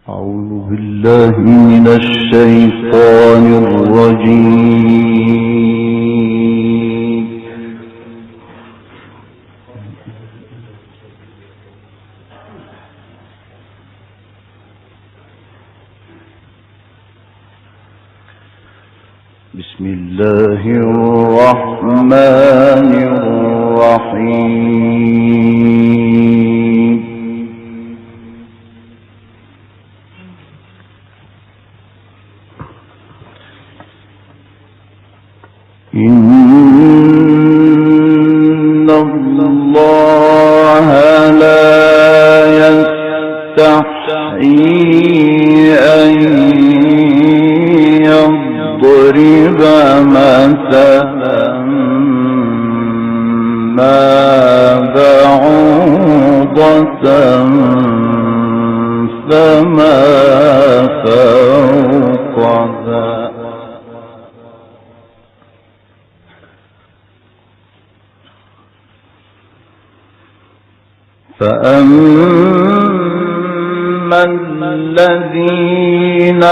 أعوذ بالله من الشيطان الرجيم. بسم الله الرحمن الرحيم. إن الله لا يستحيي أن يضرب مثلا ما بعوضة فما فوقها فأما الذين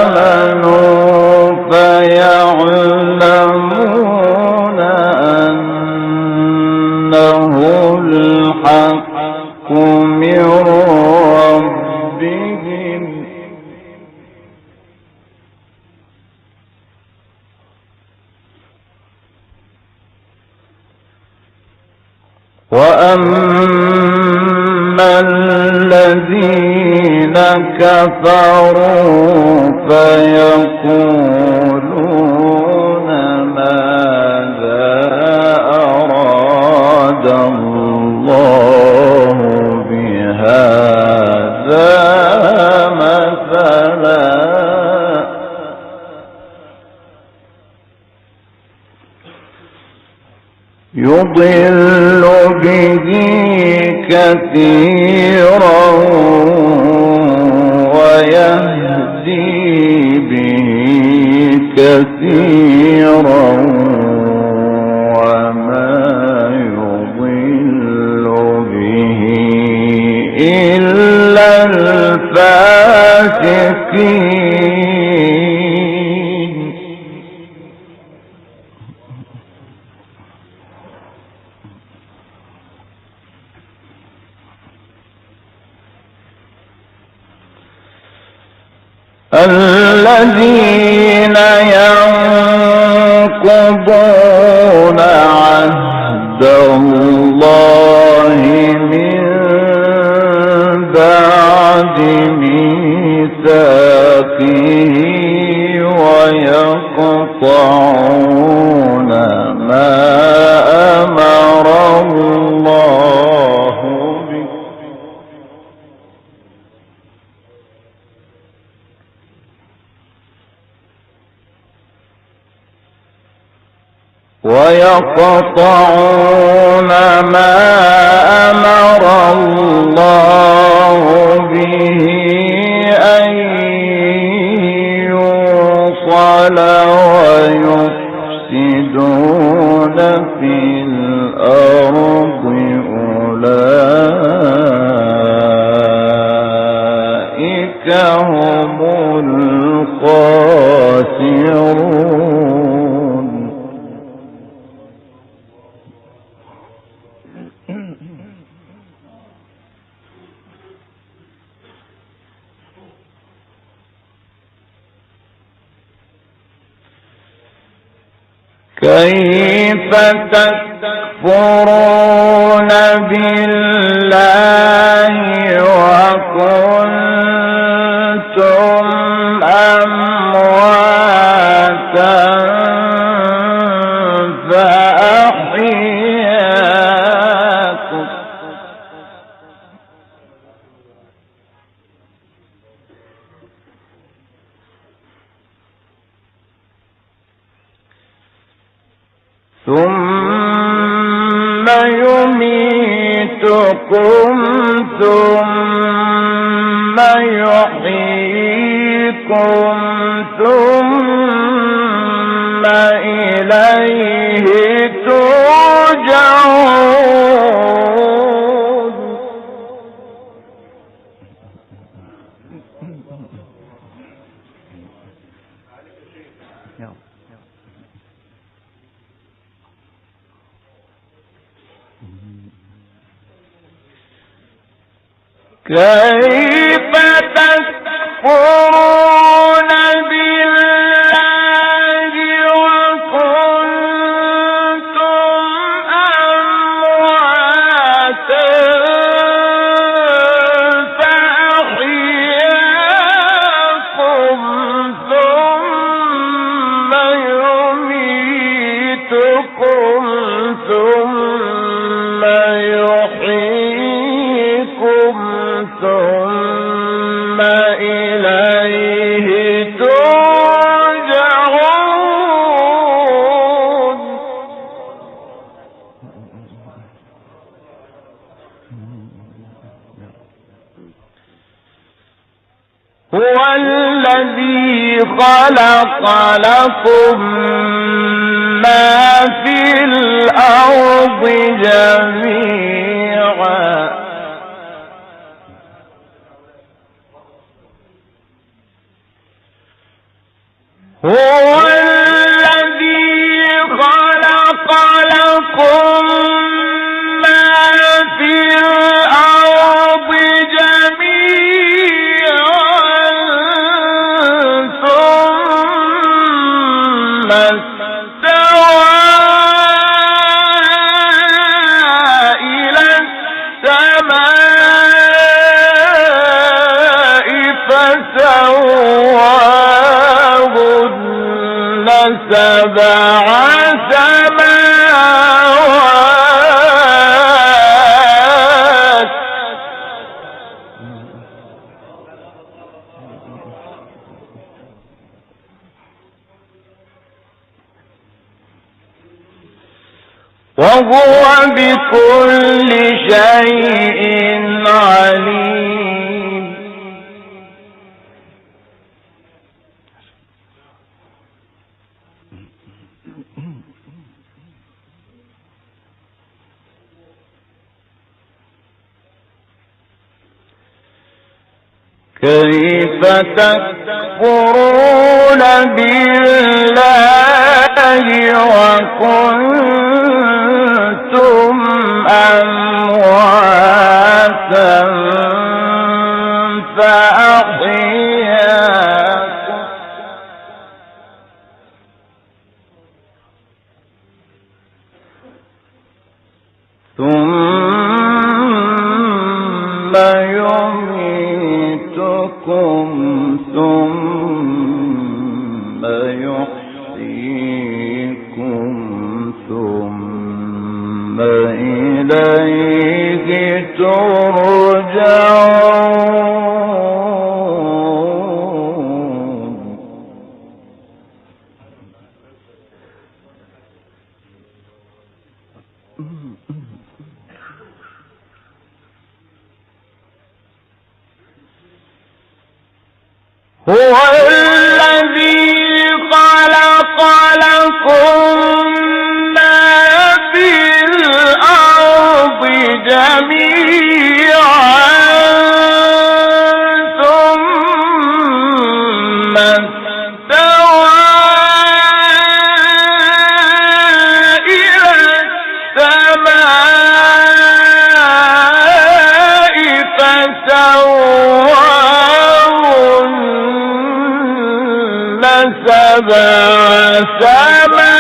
آمنوا فيعلمون أنه الحق من ربهم وأما الذين كفروا فيقولون ماذا أراد الله بهذا مثلا يضل به كثيرا ويهدي به كثيرا وما يضل به إلا الفاسقين. الذين ينقضون عهد الله من بعد ميثاقه ويقطعون ما أمر الله به ويقطعون ما أمر الله به أن يوصل ويفسدون في الأرض أولئك هم الخاسرون. كيف تكفرون بالله وكنتم أمواتا فأحياكم ثم يميتكم ثم يحييكم ثم إليه ترجعون. كيف تكفرون بالله وكنتم أمواتا فأحياكم ثم يميتكم ثم يحييكم ثم إليه ترجعون. هو الذي خلق لكم ما في الأرض جميعا هو الذي خلق لكم ما في الأرض جميعا ثم استوى إلى السماء فسواهن سبع سماوات وهو بكل شيء عليم. كيف تكفرون بالله وكنتم أمواتا فأحياكم ثم يميتكم ثم يحييكم ثم إليه ترجعون. هو الذي خلق لكم ما في الأرض جميعا ثم استوى إلى السماء فسواهن سبع سماوات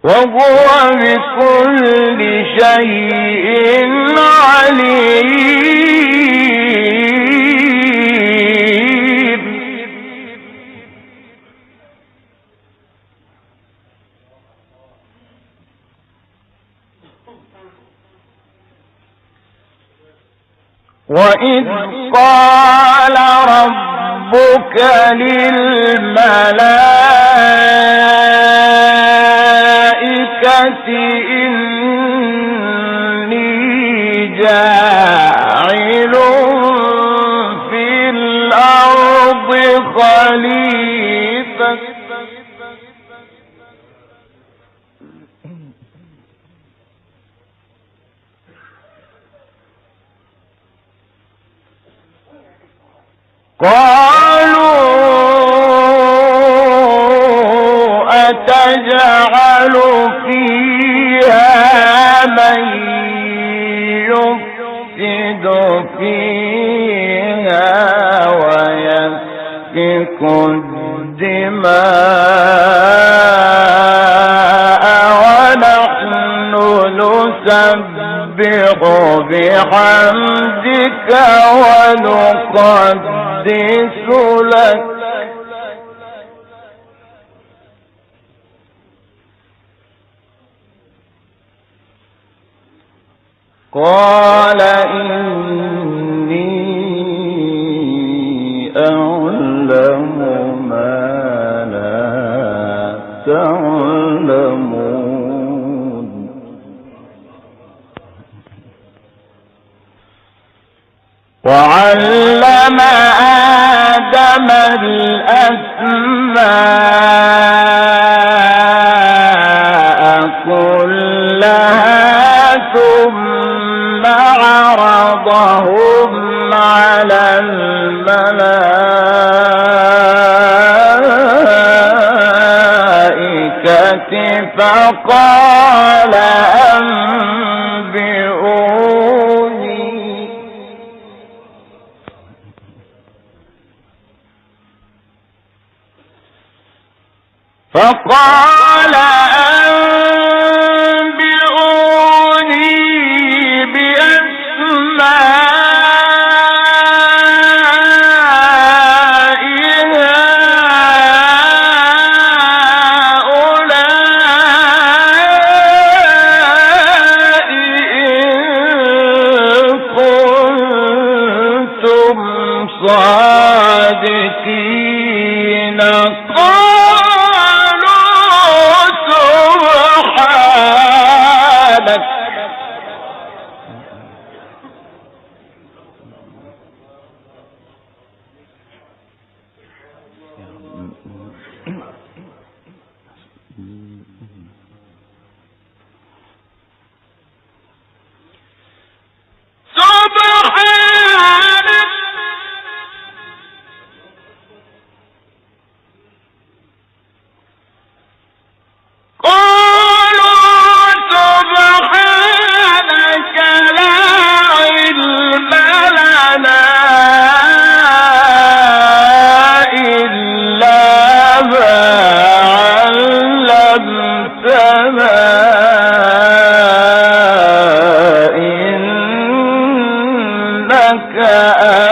وهو بكل شيء عليم. وإذ قال ربك للملائكة إني جاعل في الأرض خليفة قالوا أتجعل فيها من يفسد فيها ويسفك الدماء ونحن نسبح بحمدك ونقدس لك قال إني أعلم ما لا تعلمون وعلم آدم الأسماء كلها ثم عرضهم على الملائكة فقال أنبئوني بأسماء هؤلاء إن كنتم صادقين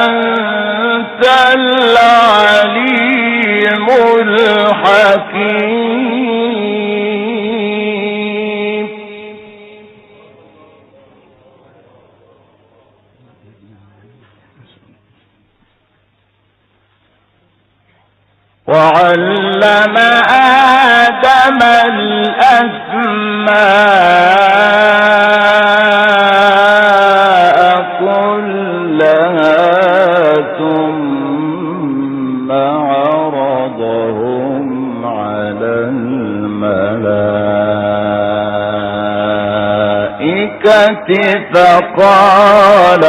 أنت العليم الحكيم وعلم آدم الأسماء كلها ثم عرضهم على الملائكة فقال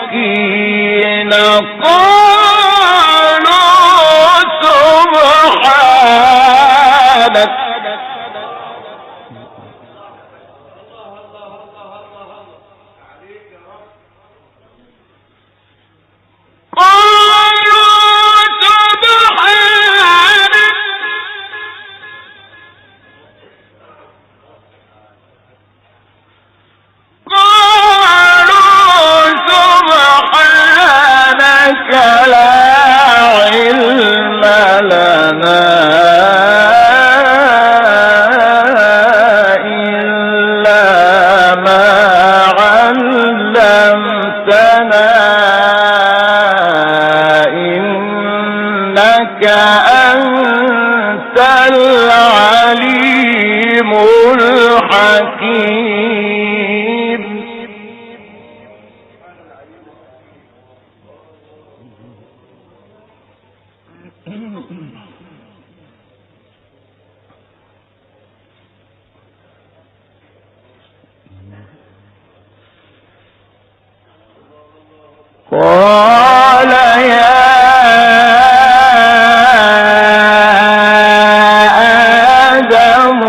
صادقين قالوا سبحانك لا علم أنت العليم الحكيم. قال يا آدم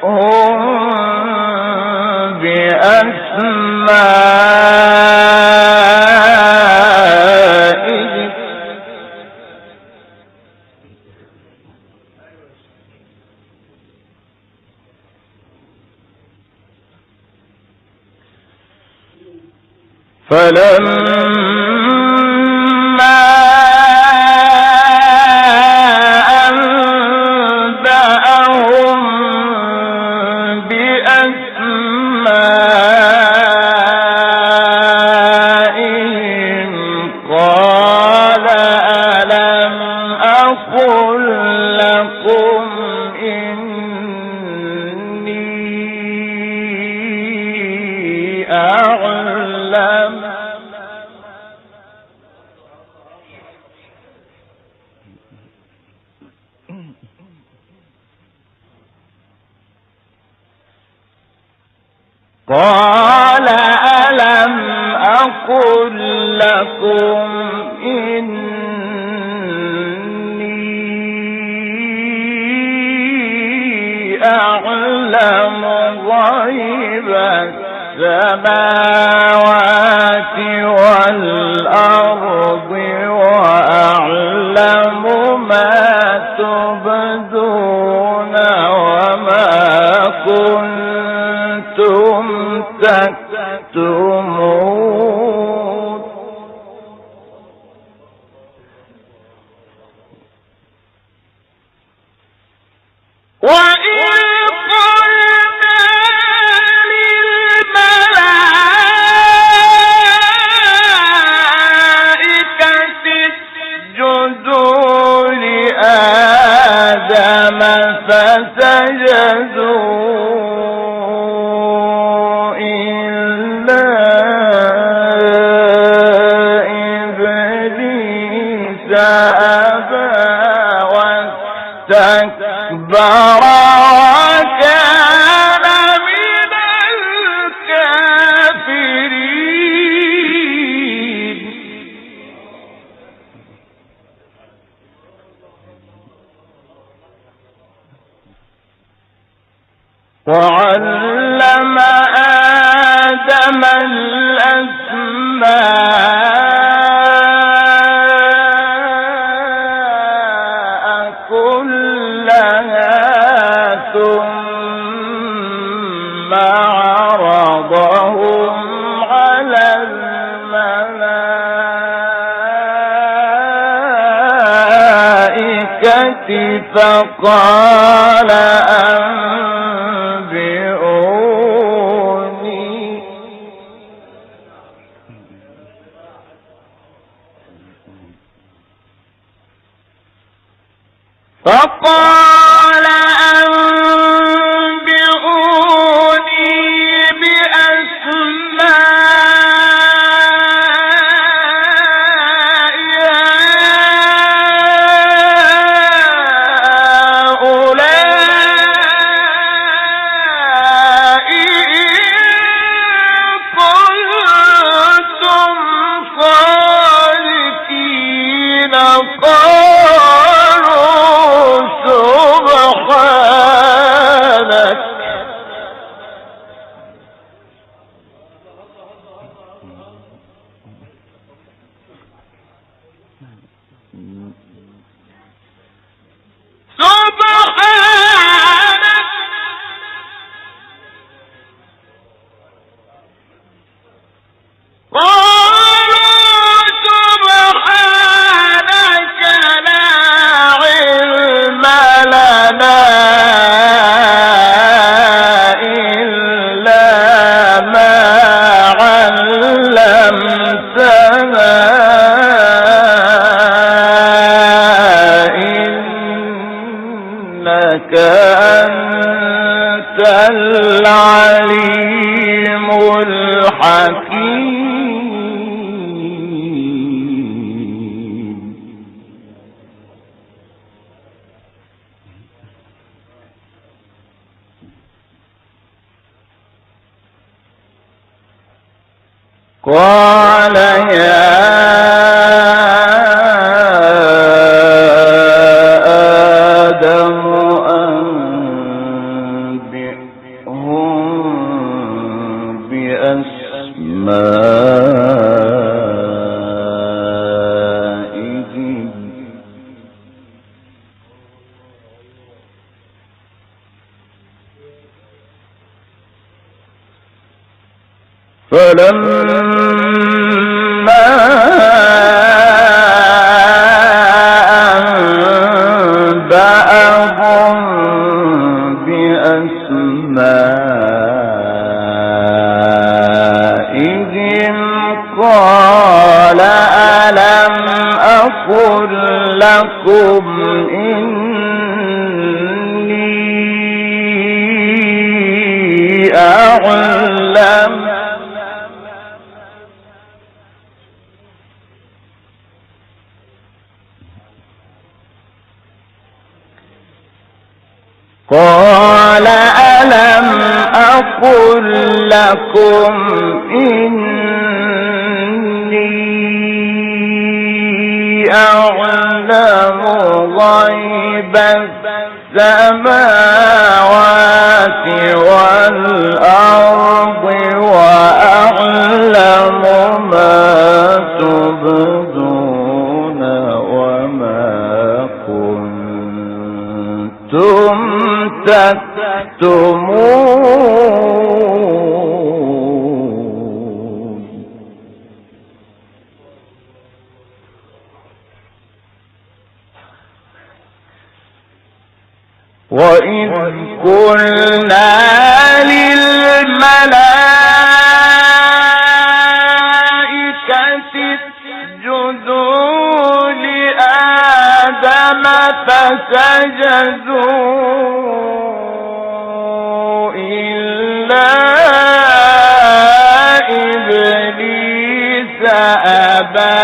أنبئهم بأسمائهم فلما أنبأهم بأسمائهم قال ألم أقل لكم إني أعلم قال ألم أقل لكم إني أعلم غيب السماوات والأرض وأعلم ما تبدون وما كنتم تكتمون وإذ قلنا للملائكة اسجدوا لآدم فسجدوا إلا إبليس أبى واستكبر وكان من الكافرين وعلم آدم الأسماء كلها ثم عرضهم على الملائكة فقال أنبئوني العليم الحكيم. قال يا آدم أنبئهم بأسمائهم فلما أنبأهم بأسمائهم قال ألم أقل لكم إني أعلم قال ألم أقل لكم إني أعلم غيب السماوات والأرض وأعلم ما تبدون وما كنتم تكتمون. وإذ قلنا للملائكة اسجدوا لآدم فسجدوا إلا إبليس أبى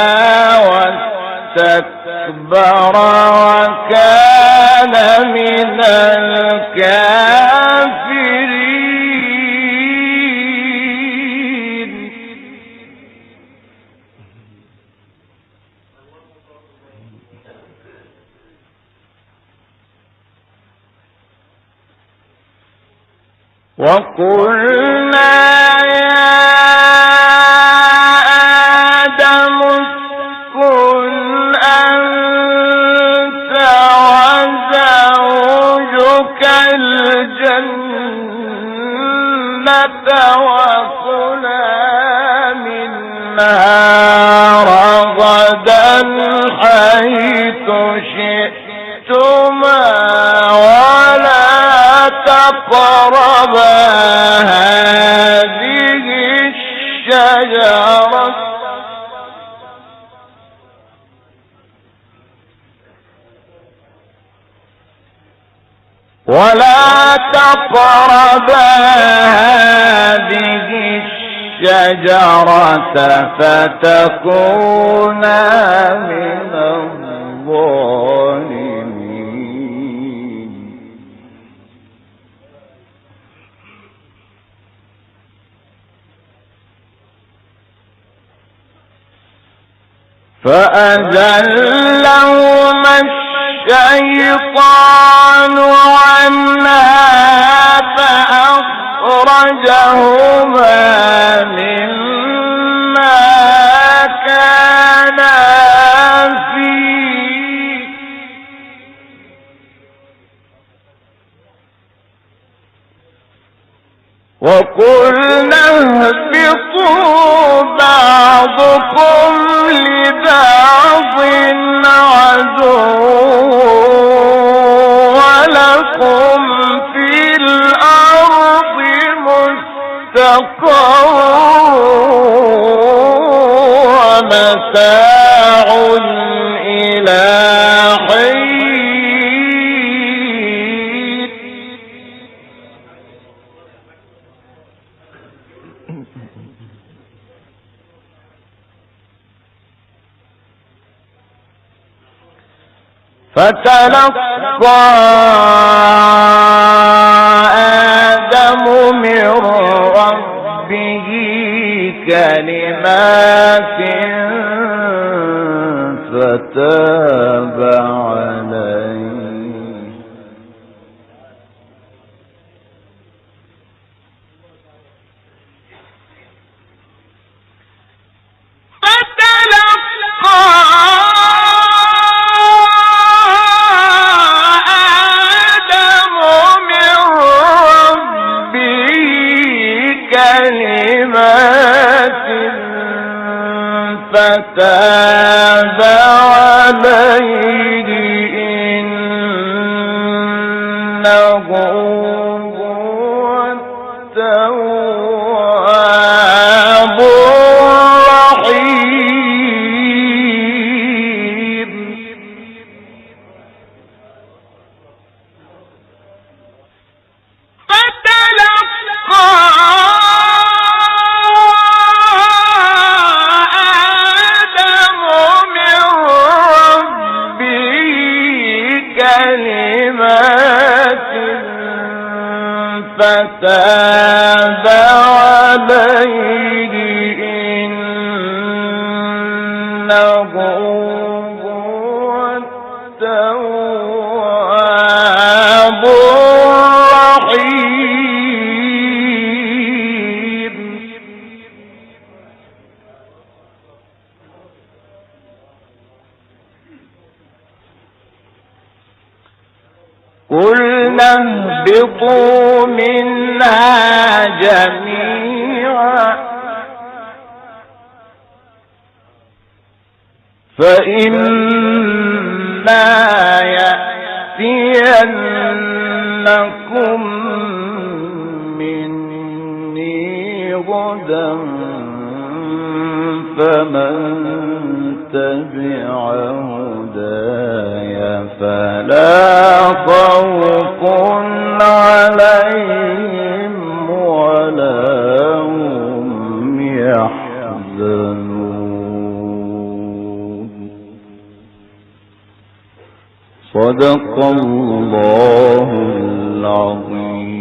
واستكبر وكان من الكافرين. وقلنا يا آدم اسكن أنت وزوجك الجنة وكلا منها رغدا حيث شئتما ولا تقربا هذه الشجرة فتكونا من الظالمين. فأزلهما الشيطان عنها فأخرجهما مما كانا فيه وقلنا اهبطوا بعضكم لبعض عدو ولكم في الأرض مستقر ومتاع إلى حين. فتلقى آدم من ربه كلمات فتاب عليه فتلقى آدم من ربه كلمات فتاب عليه إنه هو التواب الرحيم فتلقى كلمات فتاب عليه إنه هو التواب الرحيم قلنا اهبطوا منها جميعا فإما يأتينكم مني هدى فمن تبع هداي فلا خوف عليهم ولا هم يحزنون. صدق الله العظيم.